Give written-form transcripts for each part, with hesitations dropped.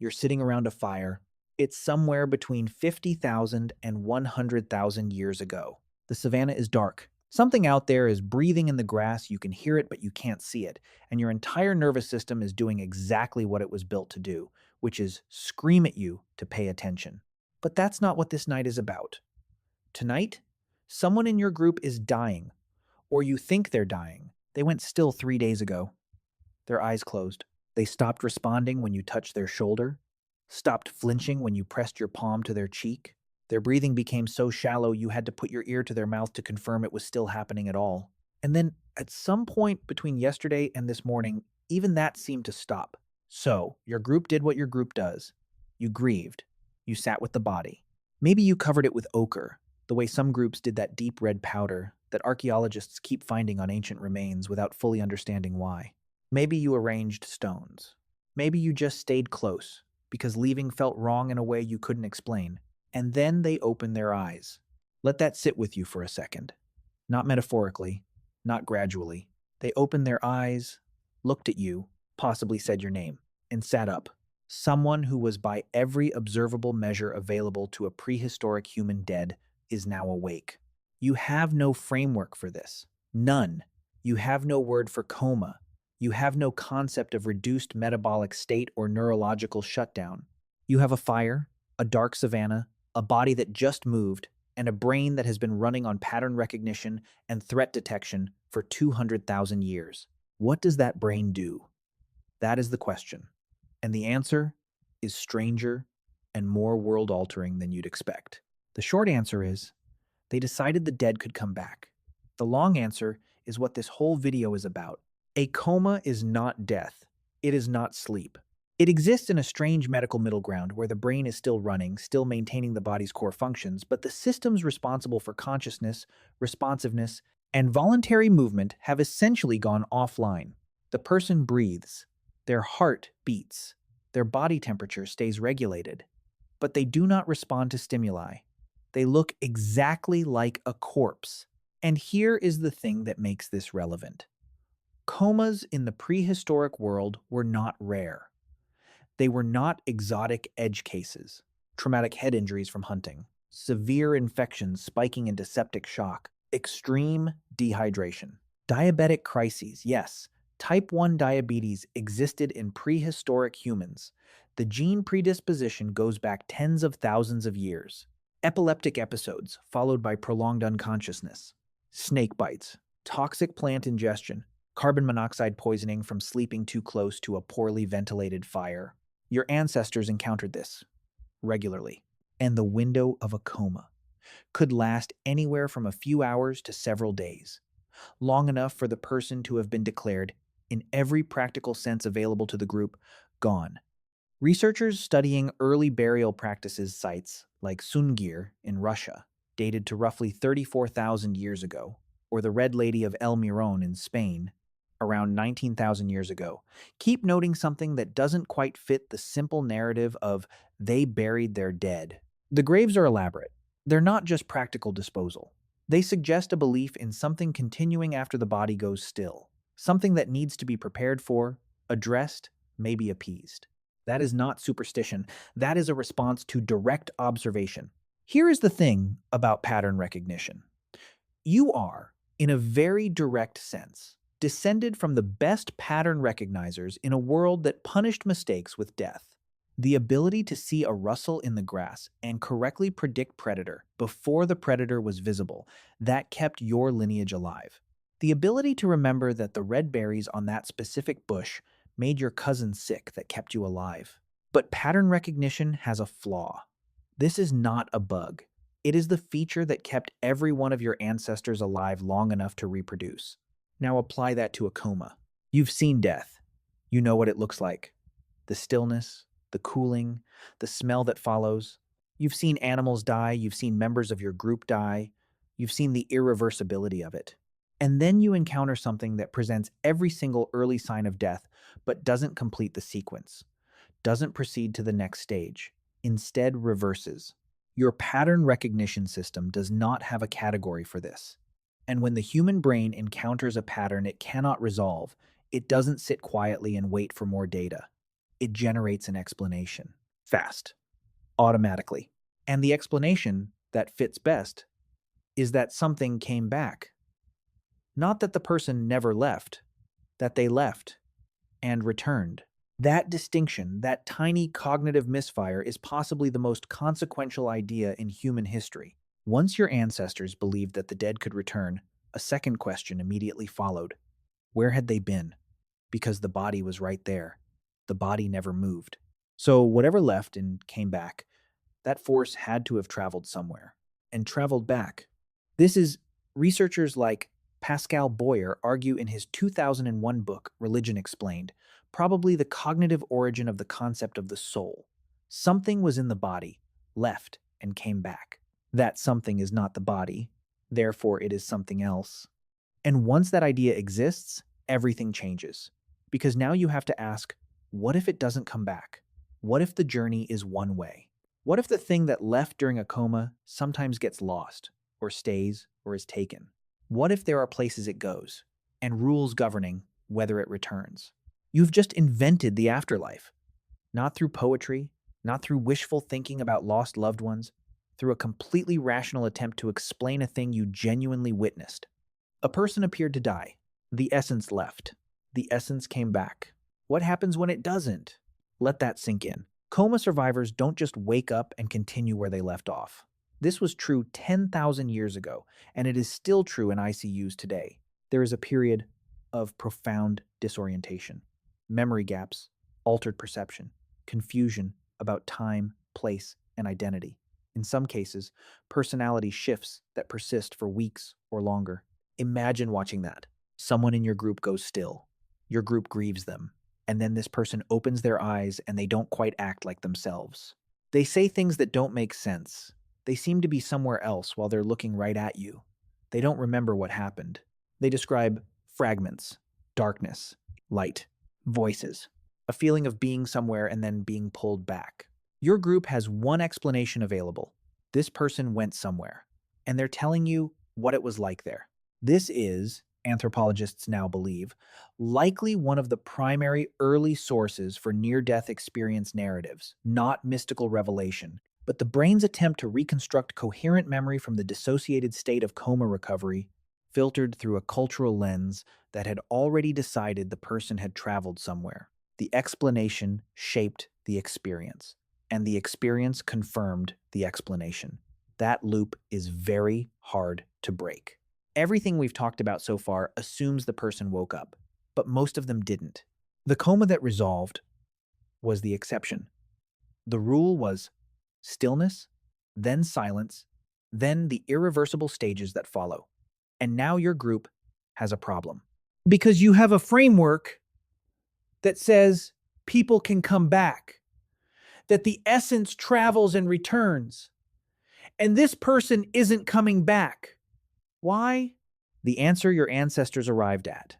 You're sitting around a fire. It's somewhere between 50,000 and 100,000 years ago. The savanna is dark. Something out there is breathing in the grass. You can hear it, but you can't see it. And your entire nervous system is doing exactly what it was built to do, which is scream at you to pay attention. But that's not what this night is about. Tonight, someone in your group is dying, or you think they're dying. They went still 3 days ago. Their eyes closed. They stopped responding when you touched their shoulder, stopped flinching when you pressed your palm to their cheek. Their breathing became so shallow you had to put your ear to their mouth to confirm it was still happening at all. And then, at some point between yesterday and this morning, even that seemed to stop. So, your group did what your group does. You grieved. You sat with the body. Maybe you covered it with ochre, the way some groups did that deep red powder that archaeologists keep finding on ancient remains without fully understanding why. Maybe you arranged stones. Maybe you just stayed close, because leaving felt wrong in a way you couldn't explain. And then they opened their eyes. Let that sit with you for a second. Not metaphorically, not gradually. They opened their eyes, looked at you, possibly said your name, and sat up. Someone who was by every observable measure available to a prehistoric human dead is now awake. You have no framework for this. None. You have no word for coma. You have no concept of reduced metabolic state or neurological shutdown. You have a fire, a dark savanna, a body that just moved, and a brain that has been running on pattern recognition and threat detection for 200,000 years. What does that brain do? That is the question. And the answer is stranger and more world-altering than you'd expect. The short answer is, they decided the dead could come back. The long answer is what this whole video is about. A coma is not death. It is not sleep. It exists in a strange medical middle ground where the brain is still running, still maintaining the body's core functions, but the systems responsible for consciousness, responsiveness, and voluntary movement have essentially gone offline. The person breathes, their heart beats, their body temperature stays regulated, but they do not respond to stimuli. They look exactly like a corpse. And here is the thing that makes this relevant. Comas in the prehistoric world were not rare. They were not exotic edge cases, traumatic head injuries from hunting, severe infections spiking into septic shock, extreme dehydration. Diabetic crises, yes, type 1 diabetes existed in prehistoric humans. The gene predisposition goes back tens of thousands of years. Epileptic episodes, followed by prolonged unconsciousness. Snake bites, toxic plant ingestion, carbon monoxide poisoning from sleeping too close to a poorly ventilated fire. Your ancestors encountered this regularly. And the window of a coma could last anywhere from a few hours to several days, long enough for the person to have been declared, in every practical sense available to the group, gone. Researchers studying early burial practices sites like Sungir in Russia, dated to roughly 34,000 years ago, or the Red Lady of El Miron in Spain, around 19,000 years ago, keep noting something that doesn't quite fit the simple narrative of they buried their dead. The graves are elaborate. They're not just practical disposal. They suggest a belief in something continuing after the body goes still, something that needs to be prepared for, addressed, maybe appeased. That is not superstition. That is a response to direct observation. Here is the thing about pattern recognition. You are, in a very direct sense, descended from the best pattern recognizers in a world that punished mistakes with death. The ability to see a rustle in the grass and correctly predict predator before the predator was visible, that kept your lineage alive. The ability to remember that the red berries on that specific bush made your cousin sick, that kept you alive. But pattern recognition has a flaw. This is not a bug. It is the feature that kept every one of your ancestors alive long enough to reproduce. Now apply that to a coma. You've seen death. You know what it looks like. The stillness, the cooling, the smell that follows. You've seen animals die. You've seen members of your group die. You've seen the irreversibility of it. And then you encounter something that presents every single early sign of death, but doesn't complete the sequence, doesn't proceed to the next stage, instead reverses. Your pattern recognition system does not have a category for this. And when the human brain encounters a pattern it cannot resolve, it doesn't sit quietly and wait for more data. it generates an explanation. Fast, automatically. And the explanation that fits best is that something came back. Not that the person never left, that they left and returned. That distinction, that tiny cognitive misfire, is possibly the most consequential idea in human history. Once your ancestors believed that the dead could return, a second question immediately followed. Where had they been? Because the body was right there. The body never moved. So whatever left and came back, that force had to have traveled somewhere and traveled back. This is researchers like Pascal Boyer argue in his 2001 book, Religion Explained, probably the cognitive origin of the concept of the soul. Something was in the body, left, and came back. That something is not the body, therefore it is something else. And once that idea exists, everything changes. Because now you have to ask, what if it doesn't come back? What if the journey is one way? What if the thing that left during a coma sometimes gets lost, or stays, or is taken? What if there are places it goes, and rules governing whether it returns? You've just invented the afterlife. Not through poetry, not through wishful thinking about lost loved ones, through a completely rational attempt to explain a thing you genuinely witnessed. A person appeared to die. The essence left. The essence came back. What happens when it doesn't? Let that sink in. Coma survivors don't just wake up and continue where they left off. This was true 10,000 years ago, and it is still true in ICUs today. There is a period of profound disorientation, memory gaps, altered perception, confusion about time, place, and identity. In some cases, personality shifts that persist for weeks or longer. Imagine watching that. Someone in your group goes still. Your group grieves them. And then this person opens their eyes and they don't quite act like themselves. They say things that don't make sense. They seem to be somewhere else while they're looking right at you. They don't remember what happened. They describe fragments, darkness, light, voices, a feeling of being somewhere and then being pulled back. Your group has one explanation available. This person went somewhere, and they're telling you what it was like there. This is, anthropologists now believe, likely one of the primary early sources for near-death experience narratives, not mystical revelation, but the brain's attempt to reconstruct coherent memory from the dissociated state of coma recovery, filtered through a cultural lens that had already decided the person had traveled somewhere. The explanation shaped the experience, and the experience confirmed the explanation. That loop is very hard to break. Everything we've talked about so far assumes the person woke up, but most of them didn't. The coma that resolved was the exception. The rule was stillness, then silence, then the irreversible stages that follow. And now your group has a problem. Because you have a framework that says people can come back, that the essence travels and returns, and this person isn't coming back. Why? The answer your ancestors arrived at.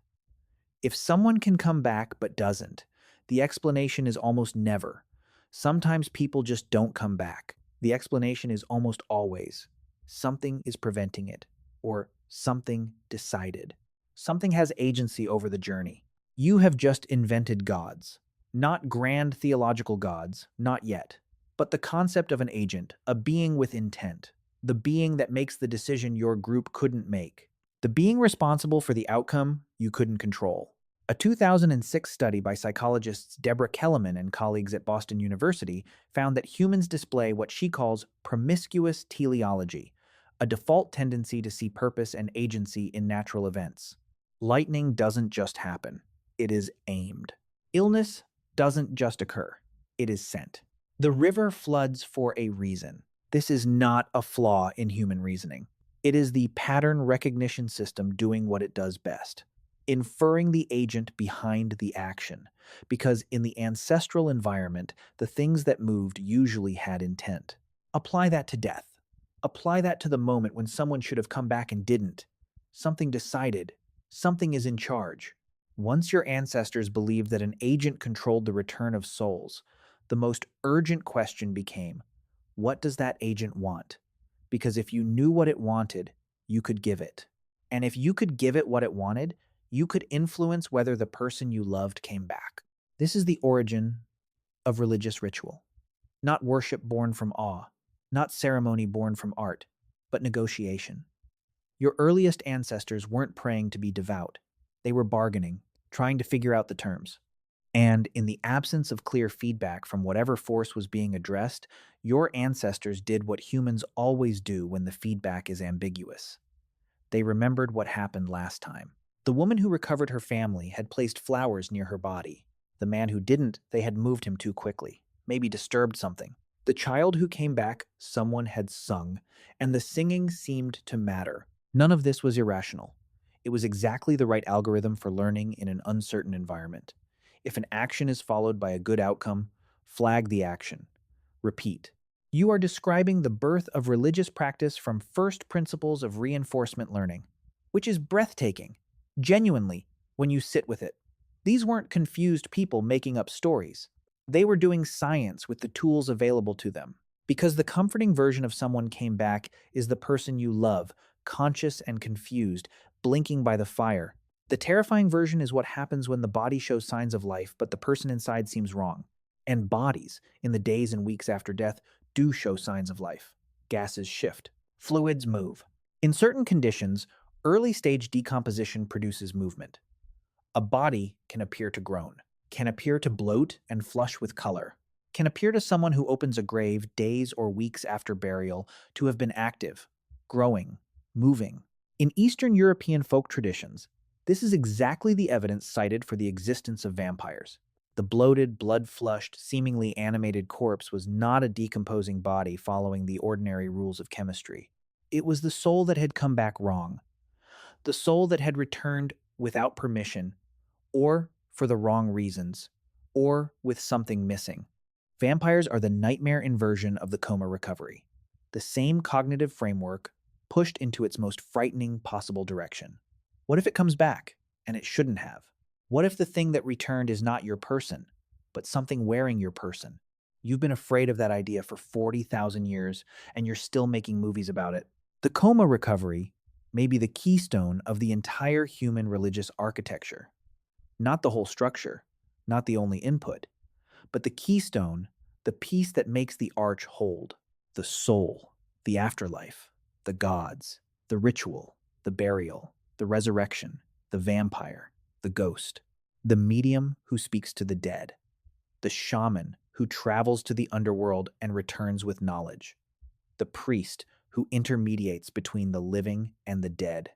If someone can come back but doesn't, the explanation is almost never. Sometimes people just don't come back. The explanation is almost always something is preventing it, or something decided. Something has agency over the journey. You have just invented gods. Not grand theological gods, not yet, but the concept of an agent, a being with intent, the being that makes the decision your group couldn't make, the being responsible for the outcome you couldn't control. A 2006 study by psychologists Deborah Kellerman and colleagues at Boston University found that humans display what she calls promiscuous teleology, a default tendency to see purpose and agency in natural events. Lightning doesn't just happen, it is aimed. Illness doesn't just occur, it is sent. The river floods for a reason. This is not a flaw in human reasoning. It is the pattern recognition system doing what it does best, inferring the agent behind the action, because in the ancestral environment, the things that moved usually had intent. Apply that to death. Apply that to the moment when someone should have come back and didn't. Something decided. Something is in charge. Once your ancestors believed that an agent controlled the return of souls, the most urgent question became, what does that agent want? Because if you knew what it wanted, you could give it. And if you could give it what it wanted, you could influence whether the person you loved came back. This is the origin of religious ritual. Not worship born from awe, not ceremony born from art, but negotiation. Your earliest ancestors weren't praying to be devout. They were bargaining, trying to figure out the terms. And in the absence of clear feedback from whatever force was being addressed, your ancestors did what humans always do when the feedback is ambiguous. They remembered what happened last time. The woman who recovered her family had placed flowers near her body. The man who didn't, they had moved him too quickly, maybe disturbed something. The child who came back, someone had sung, and the singing seemed to matter. None of this was irrational. It was exactly the right algorithm for learning in an uncertain environment. If an action is followed by a good outcome, flag the action. Repeat. You are describing the birth of religious practice from first principles of reinforcement learning, which is breathtaking, genuinely, when you sit with it. These weren't confused people making up stories. They were doing science with the tools available to them. Because the comforting version of someone came back is the person you love, conscious and confused, blinking by the fire. The terrifying version is what happens when the body shows signs of life, but the person inside seems wrong. And bodies, in the days and weeks after death, do show signs of life. Gases shift. Fluids move. In certain conditions, early stage decomposition produces movement. A body can appear to groan, can appear to bloat and flush with color, can appear to someone who opens a grave days or weeks after burial to have been active, growing, moving. In Eastern European folk traditions, this is exactly the evidence cited for the existence of vampires. The bloated, blood-flushed, seemingly animated corpse was not a decomposing body following the ordinary rules of chemistry. It was the soul that had come back wrong, the soul that had returned without permission, or for the wrong reasons, or with something missing. Vampires are the nightmare inversion of the coma recovery. The same cognitive framework pushed into its most frightening possible direction. What if it comes back, and it shouldn't have? What if the thing that returned is not your person, but something wearing your person? You've been afraid of that idea for 40,000 years, and you're still making movies about it. The coma recovery may be the keystone of the entire human religious architecture. Not the whole structure, not the only input, but the keystone, the piece that makes the arch hold. The soul, the afterlife, the gods, the ritual, the burial, the resurrection, the vampire, the ghost, the medium who speaks to the dead, the shaman who travels to the underworld and returns with knowledge, the priest who intermediates between the living and the dead.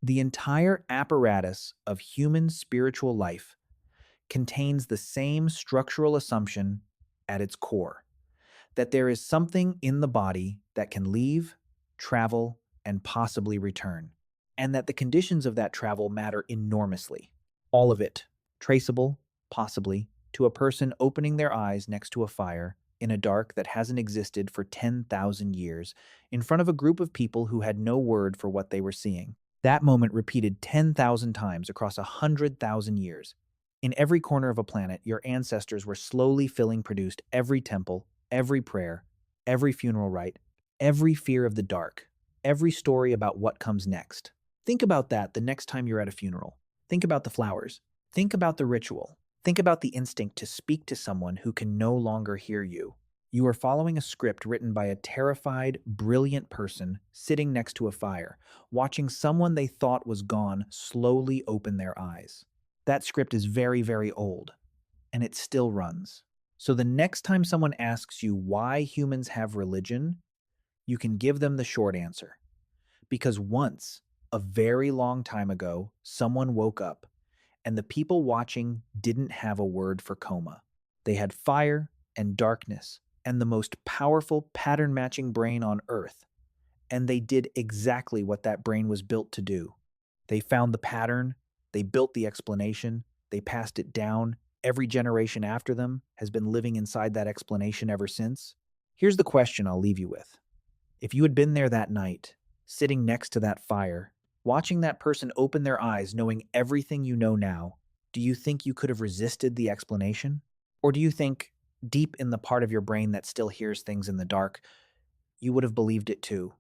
The entire apparatus of human spiritual life contains the same structural assumption at its core, that there is something in the body that can leave, travel, and possibly return, and that the conditions of that travel matter enormously. All of it, traceable, possibly, to a person opening their eyes next to a fire in a dark that hasn't existed for 10,000 years, in front of a group of people who had no word for what they were seeing. That moment repeated 10,000 times across 100,000 years. In every corner of a planet, your ancestors were slowly filling produced every temple, every prayer, every funeral rite, every fear of the dark, every story about what comes next. Think about that the next time you're at a funeral. Think about the flowers. Think about the ritual. Think about the instinct to speak to someone who can no longer hear you. You are following a script written by a terrified, brilliant person sitting next to a fire, watching someone they thought was gone slowly open their eyes. That script is very, very old, and it still runs. So the next time someone asks you why humans have religion, you can give them the short answer. Because once, a very long time ago, someone woke up, and the people watching didn't have a word for coma. They had fire and darkness and the most powerful pattern-matching brain on Earth, and they did exactly what that brain was built to do. They found the pattern, they built the explanation, they passed it down. Every generation after them has been living inside that explanation ever since. Here's the question I'll leave you with. If you had been there that night, sitting next to that fire, watching that person open their eyes knowing everything you know now, do you think you could have resisted the explanation? Or do you think, deep in the part of your brain that still hears things in the dark, you would have believed it too?